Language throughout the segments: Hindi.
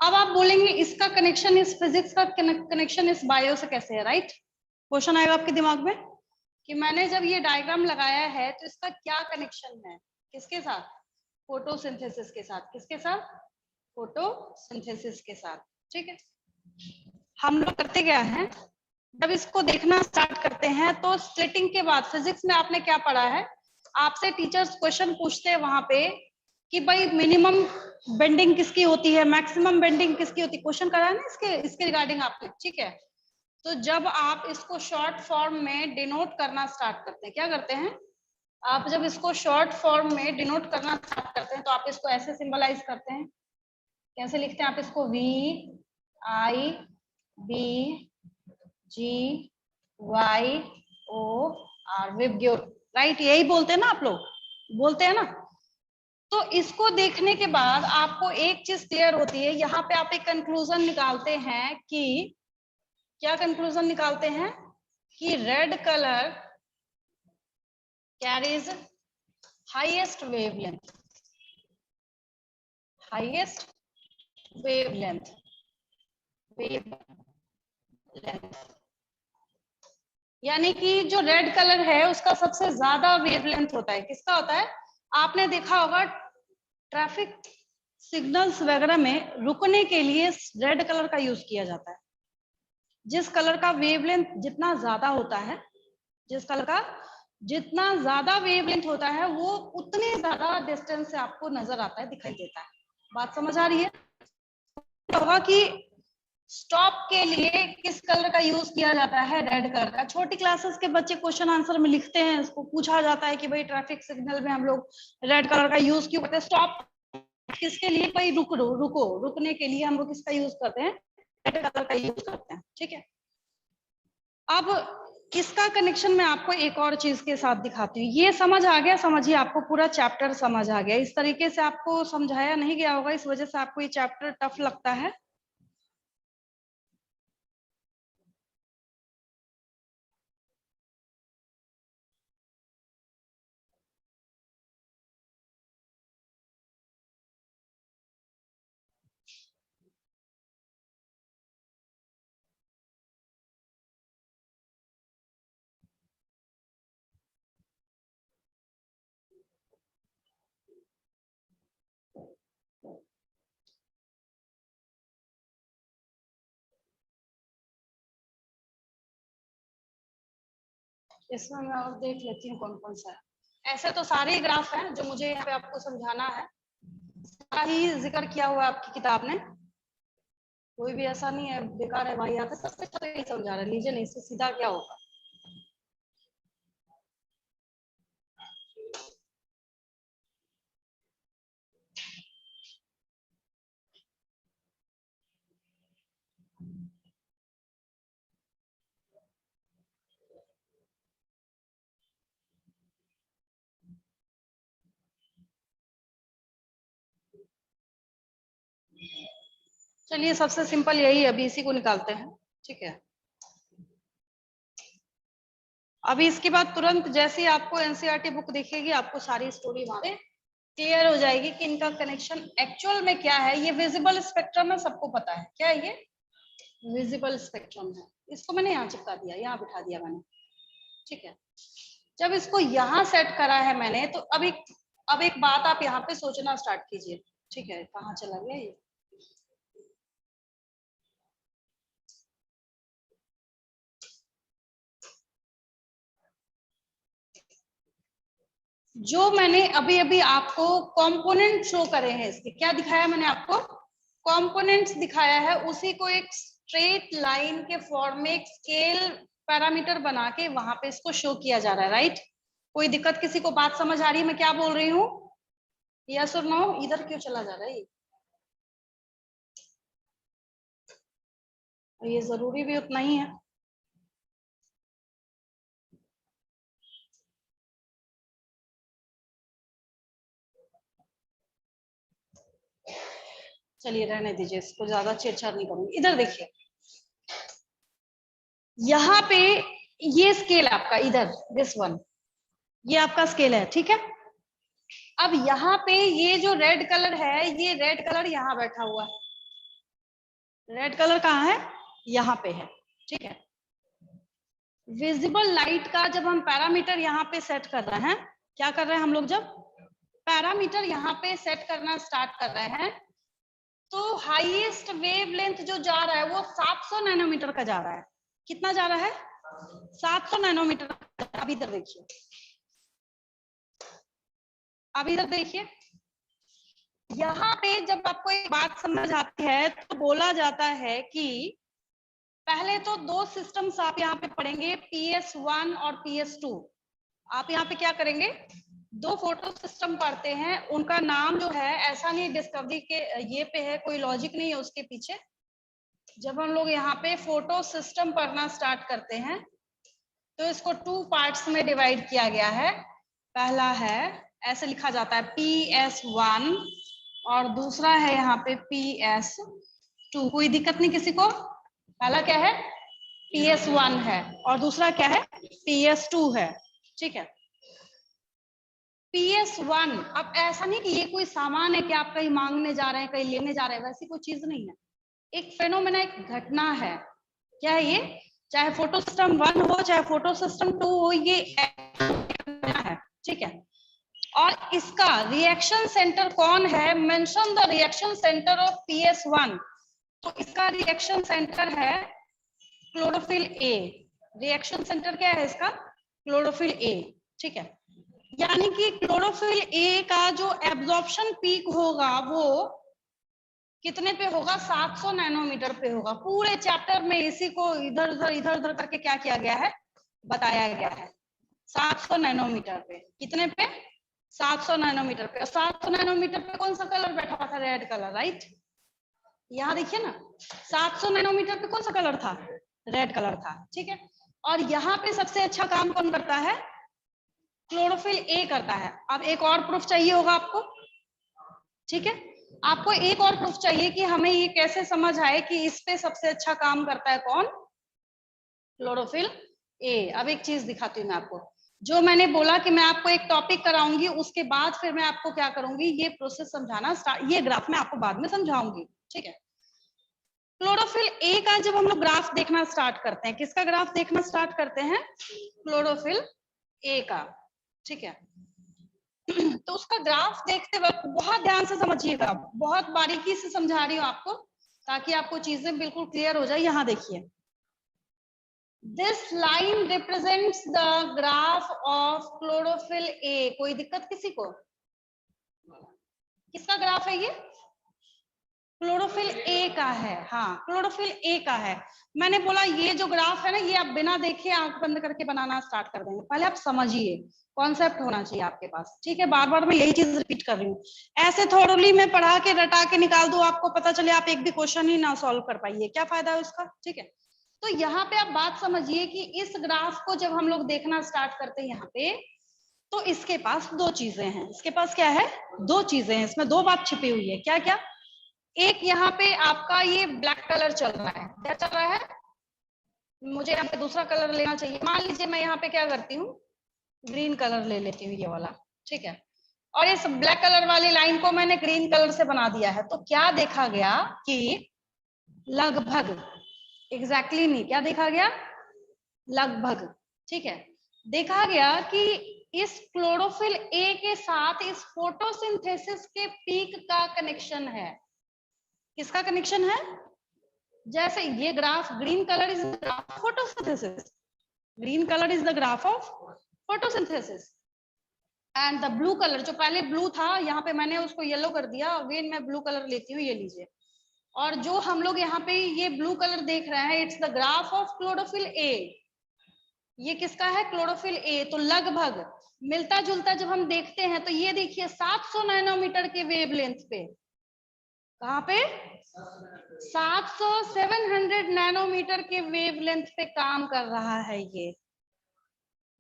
अब आप बोलेंगे इसका कनेक्शन इस फिजिक्स का कनेक्शन इस बायो से कैसे है, राइट? क्वेश्चन आएगा आपके दिमाग में कि मैंने जब ये डायग्राम लगाया है तो इसका क्या कनेक्शन है, किसके साथ? फोटोसिंथेसिस के साथ। किसके साथ? फोटोसिंथेसिस के साथ। ठीक है, हम लोग करते क्या है, जब इसको देखना स्टार्ट करते हैं तो स्प्लिटिंग के बाद, फिजिक्स में आपने क्या पढ़ा है, आपसे टीचर्स क्वेश्चन पूछते हैं वहां पे कि भाई मिनिमम बेंडिंग किसकी होती है, मैक्सिमम बेंडिंग किसकी होती है, क्वेश्चन करा है ना इसके रिगार्डिंग आपने। ठीक है, तो जब आप इसको शॉर्ट फॉर्म में डिनोट करना स्टार्ट करते हैं, क्या करते हैं आप, जब इसको शॉर्ट फॉर्म में डिनोट करना स्टार्ट करते हैं तो आप इसको ऐसे सिंबलाइज करते हैं। कैसे लिखते हैं आप इसको? VIB GYOR, VIBGYOR, right? यही बोलते हैं ना आप लोग, बोलते हैं ना? तो इसको देखने के बाद आपको एक चीज क्लियर होती है, यहाँ पे आप एक कंक्लूजन निकालते हैं कि, क्या कंक्लूजन निकालते हैं कि red colour carries highest wavelength, highest wavelength, यानी कि जो रेड कलर है उसका सबसे ज्यादा वेवलेंथ होता है। किसका होता है? आपने देखा होगा ट्रैफिक सिग्नल्स वगैरह में रुकने के लिए रेड कलर का यूज किया जाता है। जिस कलर का वेवलेंथ जितना ज्यादा होता है, जिस कलर का जितना ज्यादा वेवलेंथ होता है वो उतने ज्यादा डिस्टेंस से आपको नजर आता है, दिखाई देता है। बात समझ आ रही है? होगा कि स्टॉप के लिए किस कलर का यूज किया जाता है? रेड कलर का। छोटी क्लासेस के बच्चे क्वेश्चन आंसर में लिखते हैं, इसको पूछा जाता है कि भाई ट्रैफिक सिग्नल में हम लोग रेड कलर का यूज क्यों करते हैं? स्टॉप किसके लिए? भाई रुको, रुकने के लिए हम लोग किसका यूज करते हैं? रेड कलर का यूज करते हैं। ठीक है, अब इसका कनेक्शन मैं आपको एक और चीज के साथ दिखाती हूँ। ये समझ आ गया? समझिए, आपको पूरा चैप्टर समझ आ गया। इस तरीके से आपको समझाया नहीं गया होगा, इस वजह से आपको ये चैप्टर टफ लगता है। इसमें मैं और देख लेती हूँ कौन कौन सा है। ऐसे तो सारे ग्राफ हैं जो मुझे यहाँ पे आपको समझाना है, सारा ही जिक्र किया हुआ है आपकी किताब ने, कोई भी ऐसा नहीं है बेकार है भाई, यहाँ पे सबसे अच्छा यही समझा रहा है। लीजिए, नहीं इससे सीधा क्या होगा? चलिए, सबसे सिंपल यही है, अभी इसी को निकालते हैं। ठीक है, अभी इसके बाद तुरंत जैसे ही आपको एनसीईआरटी बुक दिखेगी, आपको सारी स्टोरी वहां पे क्लियर हो जाएगी कि इनका कनेक्शन एक्चुअल में क्या है। ये विजिबल स्पेक्ट्रम है, सबको पता है क्या है ये? विजिबल स्पेक्ट्रम है। इसको मैंने यहाँ चिपका दिया, यहाँ बिठा दिया मैंने। ठीक है, जब इसको यहाँ सेट करा है मैंने, तो अब एक बात आप यहाँ पे सोचना स्टार्ट कीजिए। ठीक है, कहाँ चला गया ये? जो मैंने अभी अभी आपको कंपोनेंट शो करे हैं, इसके क्या दिखाया मैंने आपको? कंपोनेंट्स दिखाया है, उसी को एक स्ट्रेट लाइन के फॉर्म में एक स्केल पैरामीटर बना के वहां पे इसको शो किया जा रहा है, राइट? कोई दिक्कत? किसी को बात समझ आ रही है मैं क्या बोल रही हूँ? यस और नो? इधर क्यों चला जा रहा है ये जरूरी भी उतना ही है। चलिए रहने दीजिए, इसको ज्यादा छेड़छाड़ नहीं करूंगी। इधर देखिए, यहाँ पे ये स्केल आपका, इधर दिस वन, ये आपका स्केल है। ठीक है, अब यहाँ पे ये जो रेड कलर है, ये रेड कलर यहाँ बैठा हुआ है, रेड कलर कहाँ है, यहाँ पे है, ठीक है। विजिबल लाइट का जब हम पैरामीटर यहाँ पे सेट कर रहे हैं, क्या कर रहे हैं हम लोग, जब पैरामीटर यहाँ पे सेट करना स्टार्ट कर रहे हैं, तो हाईएस्ट वेवलेंथ जो जा रहा है वो 700 नैनोमीटर का जा रहा है। कितना जा रहा है, 700 नैनोमीटर। अब इधर देखिए, अब इधर देखिए, यहाँ पे जब आपको एक बात समझ आती है तो बोला जाता है कि पहले तो दो सिस्टम्स आप यहाँ पे पढ़ेंगे, PS1 और PS2। आप यहाँ पे क्या करेंगे, दो फोटो सिस्टम पढ़ते हैं, उनका नाम जो है ऐसा नहीं डिस्कवरी के ये पे है, कोई लॉजिक नहीं है उसके पीछे। जब हम लोग यहाँ पे फोटो सिस्टम पढ़ना स्टार्ट करते हैं तो इसको 2 पार्ट्स में डिवाइड किया गया है। पहला है, ऐसे लिखा जाता है PS1 और दूसरा है यहाँ पे PS2। कोई दिक्कत नहीं किसी को। पहला क्या है, PS1 है और दूसरा क्या है, PS2 है, ठीक है। PS1, अब ऐसा नहीं कि ये कोई सामान है कि आप कहीं मांगने जा रहे हैं, कहीं लेने जा रहे हैं, वैसी कोई चीज नहीं है। एक फेनोमेना, एक घटना है। क्या है ये, चाहे फोटो सिस्टम 1 हो चाहे फोटो सिस्टम 2 हो, ये है, ठीक है। और इसका रिएक्शन सेंटर कौन है, mention the reaction centre of PS1। तो इसका रिएक्शन सेंटर है क्लोरोफिल ए। रिएक्शन सेंटर क्या है इसका, क्लोरोफिल ए, ठीक है। यानी कि क्लोरोफिल ए का जो एब्जॉर्प्शन पीक होगा वो कितने पे होगा, 700 नैनोमीटर पे होगा। पूरे चैप्टर में इसी को इधर उधर करके क्या किया गया है, बताया गया है। 700 नैनोमीटर पे, कितने पे, 700 नैनोमीटर पे। 700 नैनोमीटर पे कौन सा कलर बैठा हुआ था, रेड कलर, राइट। यहाँ देखिए ना, 700 नैनोमीटर पे कौन सा कलर था, रेड कलर था, ठीक है। और यहाँ पे सबसे अच्छा काम कौन करता है, क्लोरोफिल ए करता है। अब एक और प्रूफ चाहिए होगा आपको, ठीक है। आपको एक और प्रूफ चाहिए कि हमें ये कैसे समझ आए कि इस पे सबसे अच्छा काम करता है कौन, क्लोरोफिल ए। अब एक चीज दिखाती हूँ मैं आपको। जो मैंने बोला कि मैं आपको एक टॉपिक कराऊंगी, उसके बाद फिर मैं आपको क्या करूंगी, ये प्रोसेस समझाना स्टार्ट, ये ग्राफ मैं आपको बाद में समझाऊंगी, ठीक है। क्लोरोफिल ए का जब हम लोग ग्राफ देखना स्टार्ट करते हैं, किसका ग्राफ देखना स्टार्ट करते हैं, क्लोरोफिल ए का, ठीक है। तो उसका ग्राफ देखते वक्त बहुत ध्यान से समझिएगा, बहुत बारीकी से समझा रही हूँ आपको ताकि आपको चीजें बिल्कुल क्लियर हो जाए। यहाँ देखिए, this line represents the graph of chlorophyll A. कोई दिक्कत किसी को, किसका ग्राफ है ये, क्लोरोफिल ए का है, हाँ क्लोरोफिल ए का है। मैंने बोला ये जो ग्राफ है ना, ये आप बिना देखे आंख बंद करके बनाना स्टार्ट कर देंगे। पहले आप समझिए, कॉन्सेप्ट होना चाहिए आपके पास, ठीक है। बार बार मैं यही चीज रिपीट कर रही हूँ। ऐसे थोड़ी मैं पढ़ा के रटा के निकाल दूं, आपको पता चले आप एक भी क्वेश्चन ही ना सॉल्व कर पाइए, क्या फायदा है उसका, ठीक है। तो यहाँ पे आप बात समझिए कि इस ग्राफ को जब हम लोग देखना स्टार्ट करते हैं यहाँ पे, तो इसके पास दो चीजें हैं। इसके पास क्या है, दो चीजें हैं, इसमें दो बात छिपी हुई है। क्या क्या, एक यहाँ पे आपका ये ब्लैक कलर चल रहा है, क्या चल रहा है, मुझे यहाँ पे दूसरा कलर लेना चाहिए। मान लीजिए मैं यहाँ पे क्या करती हूँ, ग्रीन कलर ले लेती हूँ, ये वाला, ठीक है। और इस ब्लैक कलर वाली लाइन को मैंने ग्रीन कलर से बना दिया है। तो क्या देखा गया कि लगभग, एग्जैक्टली नहीं, क्या देखा गया, लगभग, ठीक है। देखा गया कि इस क्लोरोफिल ए के साथ इस फोटोसिंथेसिस के पीक का कनेक्शन है। किसका कनेक्शन है, जैसे ये graph, green colour is the graph photosynthesis, green colour is the graph of photosynthesis, and the blue colour, जो पहले ब्लू था यहाँ पे मैंने उसको येलो कर दिया, अगेन मैं ब्लू कलर लेती हूँ, ये लीजिए। और जो हम लोग यहाँ पे ये ब्लू कलर देख रहे हैं, it's the graph of chlorophyll A. ये किसका है, क्लोरोफिल ए। तो लगभग मिलता जुलता जब हम देखते हैं तो ये देखिए 700 नैनोमीटर के वेवलेंथ पे, कहाँ पे, 700 नैनोमीटर के वेवलेंथ पे काम कर रहा है ये।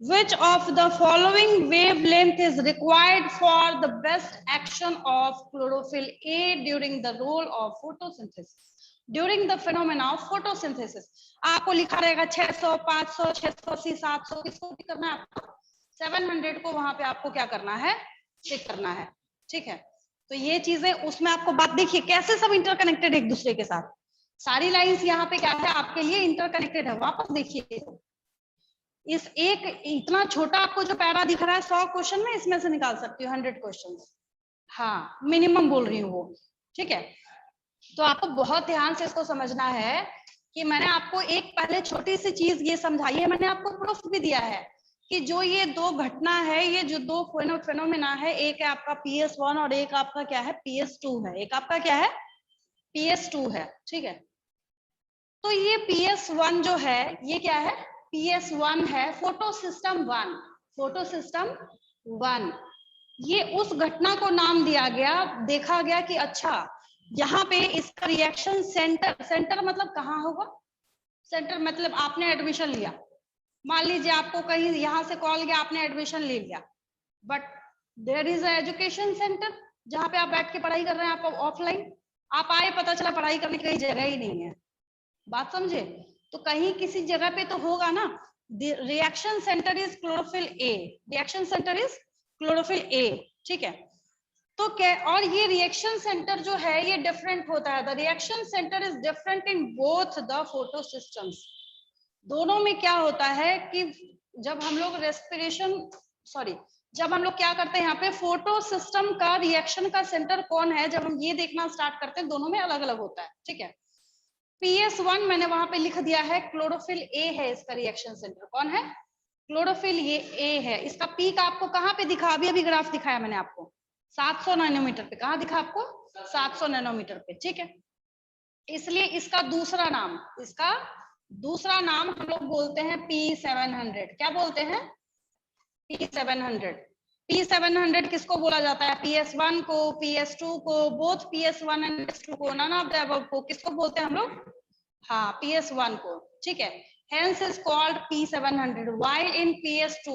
Which of the following wavelength is required for the best action of chlorophyll A during the role of photosynthesis? During the phenomena of photosynthesis. आपको लिखा रहेगा 600, 500, 680, 700, किसको भी करना है आपको, 700 को वहां पे आपको क्या करना है, चेक करना है, ठीक है। तो ये चीजें उसमें आपको बात देखिए कैसे सब इंटरकनेक्टेड एक दूसरे के साथ। सारी लाइंस यहाँ पे क्या है आपके लिए इंटरकनेक्टेड है। वापस देखिए, इस एक इतना छोटा आपको जो पैरा दिख रहा है 100 क्वेश्चन में इसमें से निकाल सकती हूँ 100 क्वेश्चन। हाँ मिनिमम बोल रही हूँ वो, ठीक है। तो आपको बहुत ध्यान से इसको समझना है कि मैंने आपको एक पहले छोटी सी चीज ये समझाई है, मैंने आपको प्रूफ भी दिया है कि जो ये दो घटना है, ये जो दो फेनोमेना है, एक है आपका PS1 और एक आपका क्या है PS2 है, एक आपका क्या है PS2 है, ठीक है। तो ये PS1 जो है ये क्या है, PS1 है फोटो सिस्टम 1, फोटो सिस्टम 1। ये उस घटना को नाम दिया गया, देखा गया कि अच्छा यहाँ पे इसका रिएक्शन सेंटर, सेंटर मतलब कहाँ होगा, सेंटर मतलब आपने एडमिशन लिया, मान लीजिए आपको कहीं यहाँ से कॉल गया, आपने एडमिशन ले लिया, but there is education centre जहाँ पे आप बैठ के पढ़ाई कर रहे हैं, आप ऑफलाइन, आप आए पता चला पढ़ाई करने की कहीं जगह ही नहीं है, बात समझे। तो कहीं किसी जगह पे तो होगा ना। Reaction centre is chlorophyll A, reaction centre is chlorophyll A, ठीक है। तो क्या, और ये रिएक्शन सेंटर जो है ये डिफरेंट होता है, the reaction centre is different in both the photo systems. दोनों में क्या होता है कि जब हम लोग रेस्पिरेशन जब हम लोग क्या करते हैं यहाँ पे फोटो सिस्टम का रिएक्शन का सेंटर कौन है, जब हम ये देखना स्टार्ट करते हैं दोनों में अलग अलग होता है, ठीक है। PS1 मैंने वहां पे लिख दिया है, क्लोरोफिल ए है इसका रिएक्शन सेंटर, कौन है, क्लोरोफिल ये ए है। इसका पीक आपको कहाँ पे दिखा, अभी अभी ग्राफ दिखाया मैंने आपको 700 नैनोमीटर पे, कहाँ दिखा आपको 700 नैनोमीटर पे, ठीक है। इसलिए इसका दूसरा नाम, इसका दूसरा नाम हम लोग बोलते हैं P700, क्या बोलते हैं P700। P700 किसको बोला जाता है, PS1 को, PS2 को, बोथ PS1 एंड PS2 को, नन ऑफ द अबव को किसको बोलते हैं हम लोग, हाँ PS1 को, ठीक है। Hence is called P700, while in PS2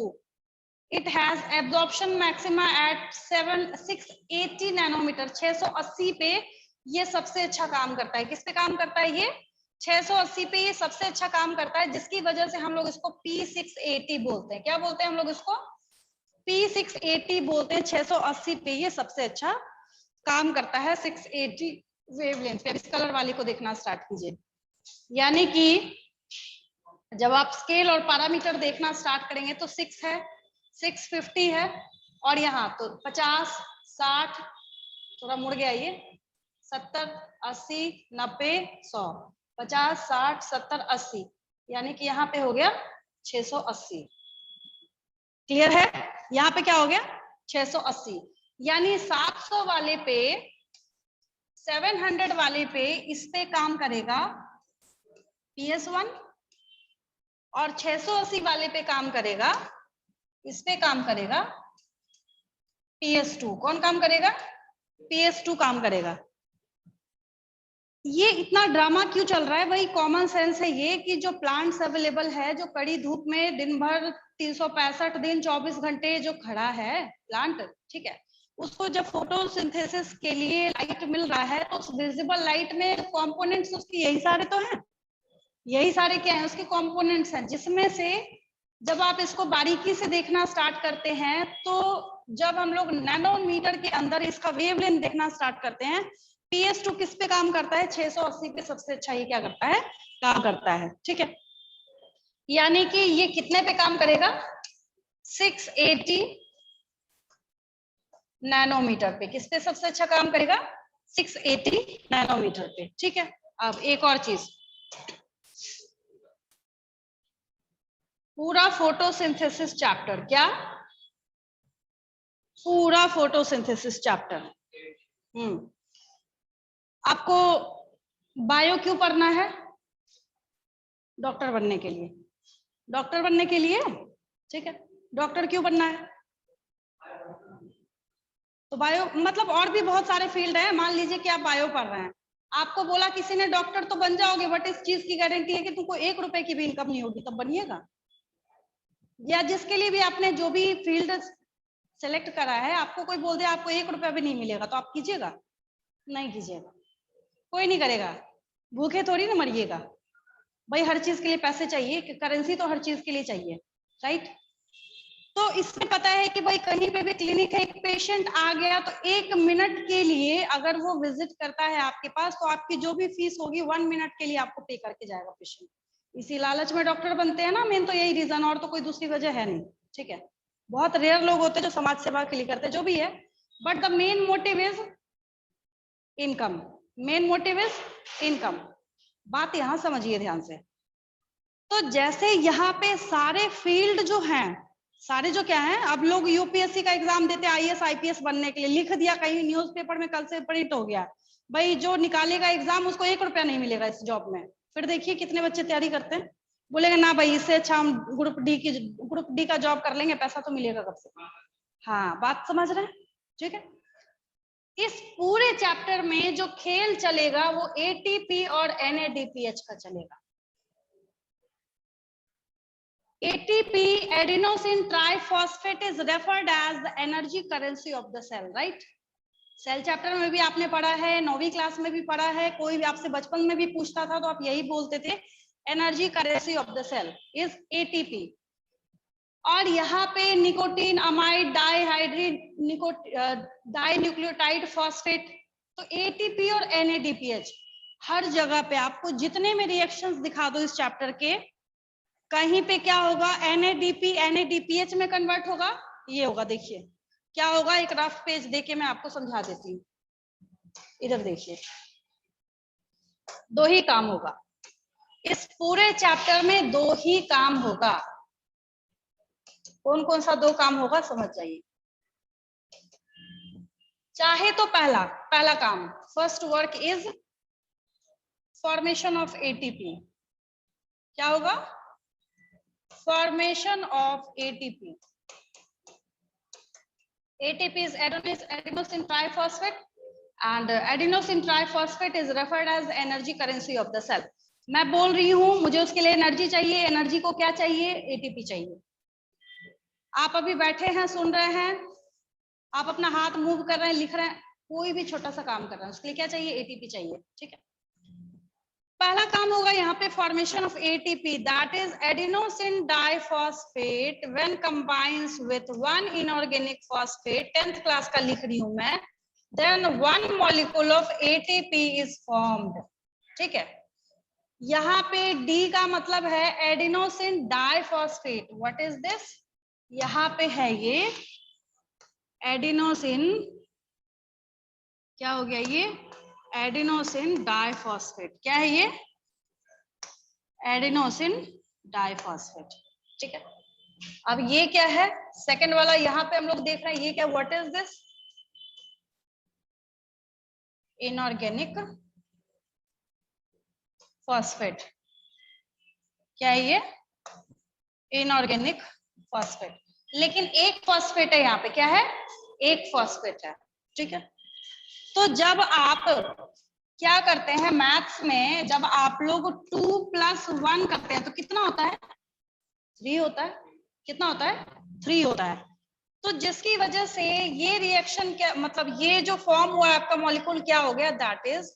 it has absorption maxima at 680 nanometre, 680 पे ये सबसे अच्छा काम करता है। किस पे काम करता है ये, 680 पे ये सबसे अच्छा काम करता है, जिसकी वजह से हम लोग इसको P680 बोलते हैं। क्या बोलते हैं हम लोग इसको, P680 बोलते हैं। 680 पे ये सबसे अच्छा काम करता है, 680 वेवलेंथ पे। इस कलर वाली को देखना स्टार्ट कीजिए, यानी कि जब आप स्केल और पैरामीटर देखना स्टार्ट करेंगे तो 6 है, 650 है, और यहाँ तो 50, 60, थोड़ा मुड़ गया ये, 70, 80, 90, 100, 50, 60, 70, 80, यानी कि यहाँ पे हो गया 680। क्लियर है, यहाँ पे क्या हो गया 680, यानी 700 वाले पे, 700 वाले पे इस पे काम करेगा PS1, और 680 वाले पे काम करेगा, इस पे काम करेगा PS2। कौन काम करेगा, PS2 काम करेगा। ये इतना ड्रामा क्यों चल रहा है, वही कॉमन सेंस है ये कि जो प्लांट्स अवेलेबल है, जो कड़ी धूप में दिन भर 365 दिन 24 घंटे जो खड़ा है प्लांट, ठीक है, उसको जब फोटोसिंथेसिस के लिए लाइट मिल रहा है तो उस विजिबल लाइट में कंपोनेंट्स उसकी यही सारे तो हैं, यही सारे क्या है उसके कंपोनेंट्स हैं, जिसमें से जब आप इसको बारीकी से देखना स्टार्ट करते हैं तो जब हम लोग नैनोमीटर के अंदर इसका वेवलेंथ देखना स्टार्ट करते हैं, PS2 किस पे काम करता है, 680 पे सबसे अच्छा ये क्या करता है, काम करता है, ठीक है। यानी कि ये कितने पे काम करेगा, 680 नैनोमीटर पे। किस पे सबसे अच्छा काम करेगा, 680 नैनोमीटर पे, ठीक है। अब एक और चीज, पूरा फोटोसिंथेसिस चैप्टर, क्या पूरा फोटोसिंथेसिस चैप्टर, आपको बायो क्यों पढ़ना है, डॉक्टर बनने के लिए, डॉक्टर बनने के लिए, ठीक है। डॉक्टर क्यों बनना है, तो बायो मतलब और भी बहुत सारे फील्ड है, मान लीजिए कि आप बायो पढ़ रहे हैं, आपको बोला किसी ने डॉक्टर तो बन जाओगे, बट इस चीज की गारंटी है कि तुमको 1 रुपए की भी इनकम नहीं होगी, तब बनिएगा। या जिसके लिए भी आपने जो भी फील्ड सेलेक्ट करा है, आपको कोई बोल दे आपको 1 रुपया भी नहीं मिलेगा, तो आप कीजिएगा, नहीं कीजिएगा, कोई नहीं करेगा, भूखे थोड़ी ना मरिएगा भाई, हर चीज के लिए पैसे चाहिए, करेंसी तो हर चीज के लिए चाहिए, राइट। तो इसमें पता है कि भाई कहीं पे भी क्लिनिक है, एक पेशेंट आ गया तो 1 मिनट के लिए अगर वो विजिट करता है आपके पास तो आपकी जो भी फीस होगी 1 मिनट के लिए आपको पे करके जाएगा पेशेंट। इसी लालच में डॉक्टर बनते हैं ना, मेन तो यही रीजन, और तो कोई दूसरी वजह है नहीं। ठीक है, बहुत रेयर लोग होते हैं जो समाज सेवा के लिए करते हैं, जो भी है, but the main motive is income. Main motive is income. बात यहां समझिए ध्यान से। तो जैसे यहाँ पे सारे फील्ड जो हैं, सारे जो क्या है, अब लोग यूपीएससी का एग्जाम देते हैं आईएएस आईपीएस बनने के लिए, लिख दिया कहीं न्यूज़पेपर में, कल से प्रिंट हो गया, भाई जो निकालेगा एग्जाम उसको 1 रुपया नहीं मिलेगा इस जॉब में। फिर देखिए कितने बच्चे तैयारी करते हैं, बोलेंगे ना भाई इससे अच्छा हम ग्रुप डी का जॉब कर लेंगे, पैसा तो मिलेगा कब से। हाँ, बात समझ रहे हैं? ठीक है, इस पूरे चैप्टर में जो खेल चलेगा वो एटीपी और एनएडीपीएच का चलेगा। ATP, adenosine triphosphate, is referred as the energy currency of the cell, right? Cell chapter में भी आपने पढ़ा है, 9वीं क्लास में भी पढ़ा है, कोई भी आपसे बचपन में भी पूछता था तो आप यही बोलते थे, energy currency of the cell is ATP। और यहाँ पे निकोटीन, अमाइड, डाइन्यूक्लियोटाइड फॉस्फेट, तो ATP और NADPH हर जगह पे आपको जितने में रिएक्शंस दिखा दो इस चैप्टर के, कहीं पे क्या होगा, NADP NADPH में कन्वर्ट होगा, ये होगा। देखिए क्या होगा, एक रफ पेज देके मैं आपको समझा देती हूँ। इधर देखिए, 2 ही काम होगा इस पूरे चैप्टर में, 2 ही काम होगा। कौन कौन सा 2 काम होगा समझ जाइए। चाहे तो पहला काम, first work is formation of ATP। क्या होगा? Formation of ATP। ATP is adenosine triphosphate, and adenosine triphosphate is referred as energy currency of the cell। मैं बोल रही हूँ मुझे उसके लिए एनर्जी चाहिए, एनर्जी को क्या चाहिए? ATP चाहिए। आप अभी बैठे हैं, सुन रहे हैं, आप अपना हाथ मूव कर रहे हैं, लिख रहे हैं, कोई भी छोटा सा काम कर रहे हैं, उसके लिए क्या चाहिए? ATP चाहिए। ठीक है, पहला काम होगा यहाँ पे formation of ATP, that is adenosine diphosphate when combines with 1 inorganic phosphate. 10th class का लिख रही हूं मैं। Then 1 molecule of ATP is formed. ठीक है, यहाँ पे D का मतलब है adenosine diphosphate. What is this? यहाँ पे है ये एडिनोसिन, क्या हो गया ये? Adenosine diphosphate. क्या है ये? Adenosine diphosphate. ठीक है, अब ये क्या है? सेकंड वाला यहाँ पे हम लोग देख रहे हैं, ये क्या? What is this? Inorganic phosphate. क्या है ये? Inorganic phosphate. लेकिन एक फॉस्फेट है यहाँ पे, क्या है? एक फॉस्फेट है। ठीक है, तो जब आप क्या करते हैं मैथ्स में, जब आप लोग 2 + 1 करते हैं तो कितना होता है? 3 होता है। कितना होता है? 3 होता है। तो जिसकी वजह से ये रिएक्शन क्या, मतलब ये जो फॉर्म हुआ आपका मॉलिक्यूल, क्या हो गया? That is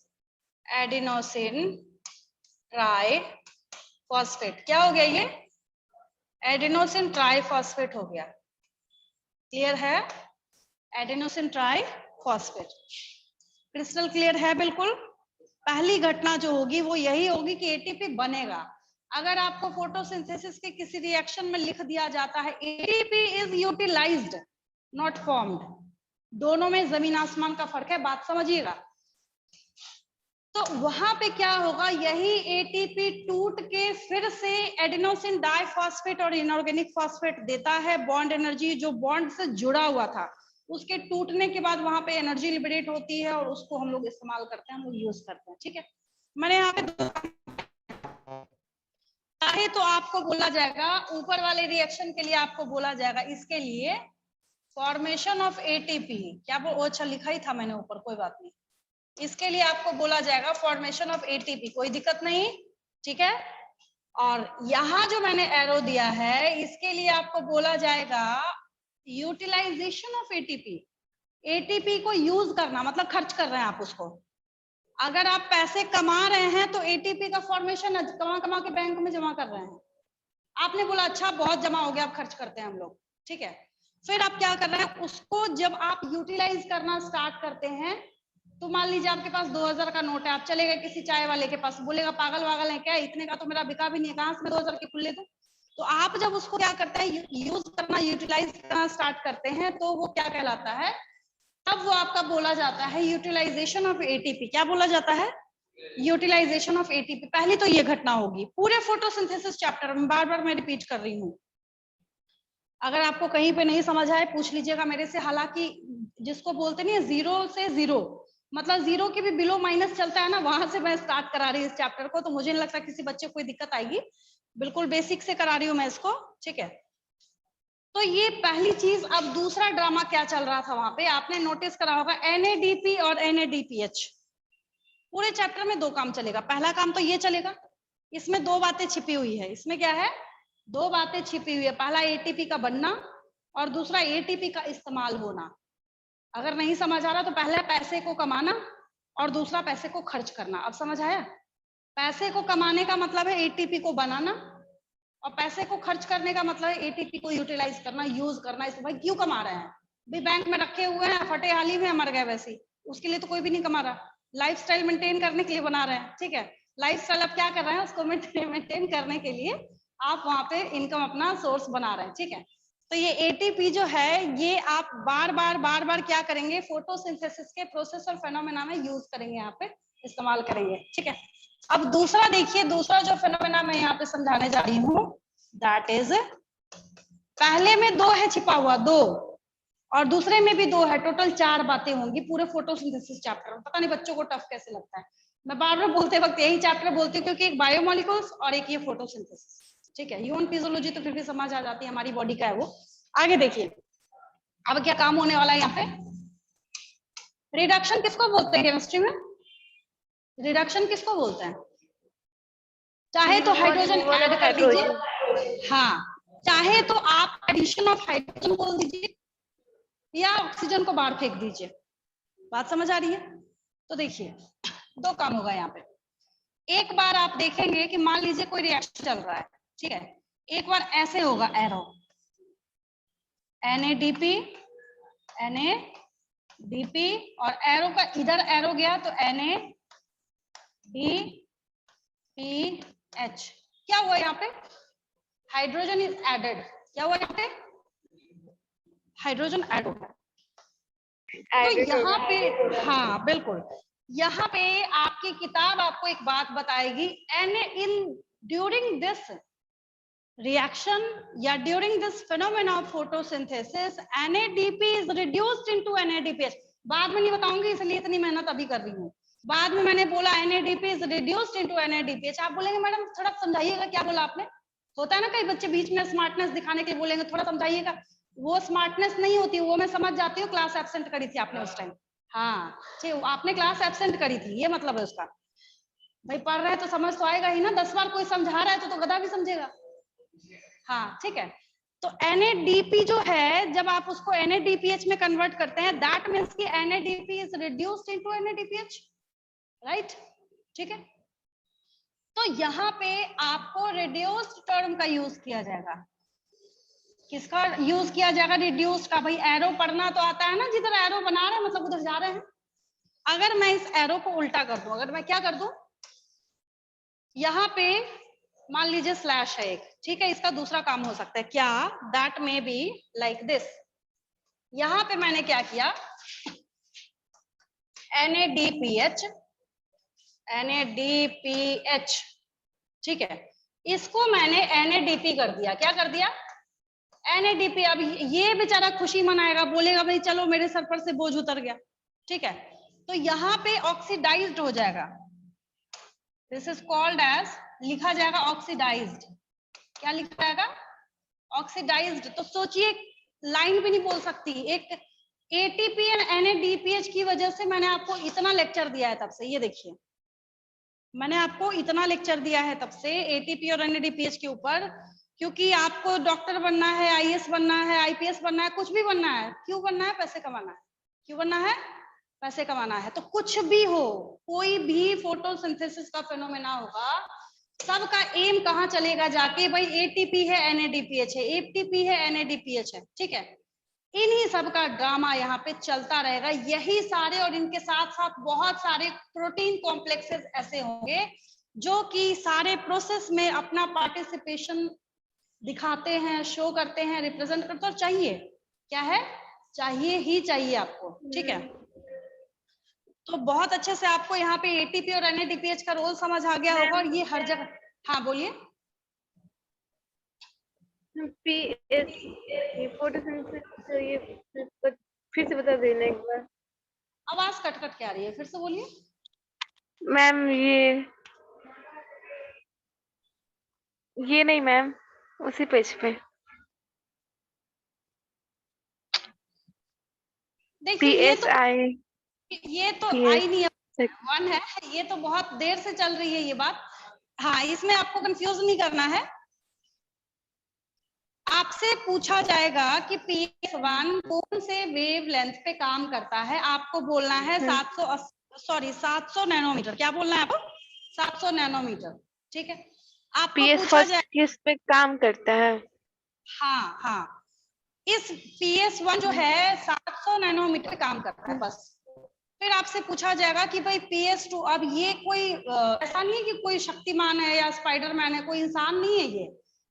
adenosine triphosphate. क्या हो गया ये? एडिनोसिन ट्राइफॉस्फेट हो गया। क्लियर है? एडिनोसिन ट्राइफॉस्फेट क्रिस्टल क्लियर है? बिल्कुल। पहली घटना जो होगी वो यही होगी कि ATP बनेगा। अगर आपको फोटोसिंथेसिस के किसी रिएक्शन में लिख दिया जाता है ATP is utilised not formed, दोनों में जमीन आसमान का फर्क है, बात समझिएगा। तो वहां पे क्या होगा, यही ATP टूट के फिर से एडिनोसिन डाइफॉस्फेट और इनऑर्गेनिक फॉस्फेट देता है बॉन्ड एनर्जी, जो बॉन्ड से जुड़ा हुआ था उसके टूटने के बाद वहां पे एनर्जी लिबरेट होती है और उसको हम लोग इस्तेमाल करते हैं, हम लोग यूज करते हैं। ठीक है, मैंने यहाँ पे चाहे तो आपको बोला जाएगा, ऊपर वाले रिएक्शन के लिए आपको बोला जाएगा इसके लिए फॉर्मेशन ऑफ ATP। क्या वो अच्छा लिखा ही था मैंने ऊपर, कोई बात नहीं, इसके लिए आपको बोला जाएगा फॉर्मेशन ऑफ ATP, कोई दिक्कत नहीं। ठीक है, और यहाँ जो मैंने एरो दिया है इसके लिए आपको बोला जाएगा यूटिलाइजेशन ऑफ ATP। ATP को यूज करना मतलब खर्च कर रहे हैं आप उसको। अगर आप पैसे कमा रहे हैं तो ATP का फॉर्मेशन कमा कमा के बैंक में जमा कर रहे हैं। आपने बोला अच्छा बहुत जमा हो गया, अब खर्च करते हैं हम लोग, ठीक है। फिर आप क्या कर रहे हैं, उसको जब आप यूटिलाइज करना स्टार्ट करते हैं, तो मान लीजिए आपके पास 2000 का नोट है, आप चले गए किसी चाय वाले के पास, बोलेगा पागल वागल है क्या, इतने का तो मेरा बिका भी नहीं है, कहां से मैं 2000 के खुले दूं। तो आप जब उसको क्या करते हैं, यूज करना, यूटिलाइज करना स्टार्ट करते हैं, तो वो क्या कहलाता है, तब वो आपका बोला जाता है यूटिलाइजेशन ऑफ एटीपी। क्या बोला जाता है, यूटिलाइजेशन ऑफ एटीपी। पहली तो ये घटना होगी पूरे फोटोसिंथेसिस चैप्टर में, बार बार मैं रिपीट कर रही हूँ। अगर आपको कहीं पे नहीं समझ आए पूछ लीजिएगा मेरे से। हालांकि जिसको बोलते नहीं, जीरो से जीरो, मतलब जीरो के भी बिलो माइनस चलता है ना, वहां से मैं स्टार्ट करा रही हूँ इस चैप्टर को, तो मुझे नहीं लगता किसी बच्चे को कोई दिक्कत आएगी। बिल्कुल बेसिक से करा रही हूँ मैं इसको, ठीक है। तो ये पहली चीज। अब दूसरा ड्रामा क्या चल रहा था वहां पे, आपने नोटिस करा होगा, NADP और NADPH। पूरे चैप्टर में दो काम चलेगा। पहला काम तो ये चलेगा, इसमें दो बातें छिपी हुई है। इसमें क्या है, दो बातें छिपी हुई है। पहला एटीपी का बनना और दूसरा एटीपी का इस्तेमाल होना। अगर नहीं समझ आ रहा तो पहले पैसे को कमाना और दूसरा पैसे को खर्च करना। अब समझ आया। पैसे को कमाने का मतलब है एटीपी को बनाना, और पैसे को खर्च करने का मतलब है एटीपी को यूटिलाइज करना, यूज करना। इसको भाई क्यों कमा रहे हैं, भाई बैंक में रखे हुए हैं, फटे हाली में मर गए वैसे, उसके लिए तो कोई भी नहीं कमा रहा। लाइफस्टाइल मेंटेन करने के लिए बना रहे हैं, ठीक है। लाइफस्टाइल आप क्या कर रहे हैं, उसको मेंटेन करने के लिए आप वहां पे इनकम अपना सोर्स बना रहे हैं, ठीक है। तो ये एटीपी जो है, ये आप बार बार क्या करेंगे, फोटोसिंथेसिस के प्रोसेस और फेनोमेना में यूज करेंगे, यहाँ पे इस्तेमाल करेंगे, ठीक है। अब दूसरा देखिए, दूसरा जो फेनोमेना मैं यहाँ पे समझाने जा रही हूँ, दैट इज, पहले में दो है छिपा हुआ, दो, और दूसरे में भी दो है, टोटल चार बातें होंगी पूरे फोटोसिंथेसिस चैप्टर में। पता नहीं बच्चों को टफ कैसे लगता है, मैं बार बार बोलते वक्त यही चैप्टर बोलती हूँ, क्योंकि एक बायोमोलिक्यूल्स और एक ये फोटोसिंथेसिस, ठीक है। ह्यूमन फिजियोलॉजी तो फिर भी समझ आ जाती है, हमारी बॉडी का है वो। आगे देखिए, अब क्या काम होने वाला है यहाँ पे। रिडक्शन किसको बोलते हैं केमिस्ट्री में, रिडक्शन किसको बोलते हैं, चाहे तो हाइड्रोजन ऐड कर दीजिए, हाँ, चाहे तो आप एडिशन ऑफ हाइड्रोजन बोल दीजिए, या ऑक्सीजन को बाहर फेंक दीजिए। बात समझ आ रही है। तो देखिए, दो काम होगा यहाँ पे। एक बार आप देखेंगे कि मान लीजिए कोई रिएक्शन चल रहा है, ठीक है, एक बार ऐसे होगा एरो, NADP NADP, और एरो का इधर एरो गया तो NADPH। क्या हुआ यहाँ पे, हाइड्रोजन इज एडेड। क्या हुआ यहाँ पे, हाइड्रोजन ऐड हो गया। तो यहाँ पे, हाँ बिल्कुल, यहाँ पे आपकी किताब आपको एक बात बताएगी, ड्यूरिंग दिस reaction या during this phenomena of photosynthesis NADP is reduced into NADPH। बाद में नहीं बताऊंगी, इसलिए इतनी मेहनत अभी कर रही हूँ। बाद में मैंने बोला NADP is reduced into NADPH। आप बोलेंगे मैडम थोड़ा समझाइएगा क्या बोला आपने। होता है ना कई बच्चे बीच में स्मार्टनेस दिखाने के लिए बोलेंगे थोड़ा समझाइएगा, वो स्मार्टनेस नहीं होती, वो मैं समझ जाती हूँ, क्लास एब्सेंट करी थी आपने उस टाइम। हाँ ठीक, आपने क्लास एब्सेंट करी थी, ये मतलब है उसका। भाई पढ़ रहे तो समझ तो आएगा ही ना, 10 बार कोई समझा रहा है तो गधा भी समझेगा। हाँ ठीक है। तो NADP जो है, जब आप उसको NADPH में कन्वर्ट करते हैं, दैट मीन्स कि NADP is reduced into NADPH, right, ठीक है। तो यहाँ पे आपको रिड्यूस्ड टर्म का यूज किया जाएगा। किसका यूज किया जाएगा, रिड्यूस्ड का। भाई एरो पढ़ना तो आता है ना, जिधर एरो बना रहे हैं मतलब उधर जा रहे हैं। अगर मैं इस एरो को उल्टा कर दूं, अगर मैं क्या कर दूं, यहाँ पे मान लीजिए स्लैश है एक, ठीक है, इसका दूसरा काम हो सकता है क्या, that may be like this. यहाँ पे मैंने क्या किया, NADPH ठीक है, इसको मैंने NADP कर दिया। क्या कर दिया, NADP। अब ये बेचारा खुशी मनाएगा, बोलेगा भाई चलो मेरे सर पर से बोझ उतर गया, ठीक है। तो यहाँ पे ऑक्सीडाइज्ड हो जाएगा, दिस इज कॉल्ड एज, लिखा जाएगा ऑक्सीडाइज्ड। क्या लिखा जाएगा, ऑक्सीडाइज्ड। तो सोचिए, लाइन भी नहीं बोल सकती। एक ATP और NADPH की वजह से मैंने आपको इतना लेक्चर दिया है तब से, ये देखिए मैंने आपको इतना लेक्चर दिया है तब से ATP और NADPH के ऊपर, क्योंकि आपको डॉक्टर बनना है, IAS बनना है, IPS बनना है, कुछ भी बनना है। क्यों बनना है, पैसे कमाना है। क्यों बनना है, पैसे कमाना है। तो कुछ भी हो, कोई भी फोटोसिंथेसिस का फेनोमेना होगा, सबका एम कहाँ चलेगा जाके, भाई एटीपी है एनएडीपीएच है, एटीपी है एनएडीपीएच है, ठीक है। इन्हीं सबका ड्रामा यहाँ पे चलता रहेगा, यही सारे, और इनके साथ साथ बहुत सारे प्रोटीन कॉम्प्लेक्सेस ऐसे होंगे जो कि सारे प्रोसेस में अपना पार्टिसिपेशन दिखाते हैं, शो करते हैं, रिप्रेजेंट करते हैं, और चाहिए क्या है, चाहिए ही चाहिए आपको, ठीक है। तो बहुत अच्छे से आपको यहाँ पे एटीपी और एनएडीपीएच का रोल समझ आ गया होगा, और ये हर जगह, हाँ बोलिए। ये फिर से बता देना एक बार। आवाज कट कट के आ रही है, फिर से बोलिए। मैम ये नहीं मैम, उसी पेज पे देखिए PSI ये तो आई नहीं है, वन है, ये तो बहुत देर से चल रही है ये बात। हाँ, इसमें आपको कंफ्यूज नहीं करना है। आपसे पूछा जाएगा कि PS1 कौन से वेव लेंथ पे काम करता है, आपको बोलना है 700 नैनोमीटर। क्या बोलना है आपको? 700 नैनोमीटर, ठीक है। आपको पूछा जाए किस पे काम करता है? हाँ हाँ, इस PS1 जो है 700 नैनोमीटर पे काम करता है बस। फिर आपसे पूछा जाएगा कि भाई PS2, अब ये कोई ऐसा नहीं है कि कोई शक्तिमान है या स्पाइडरमैन है, कोई इंसान नहीं है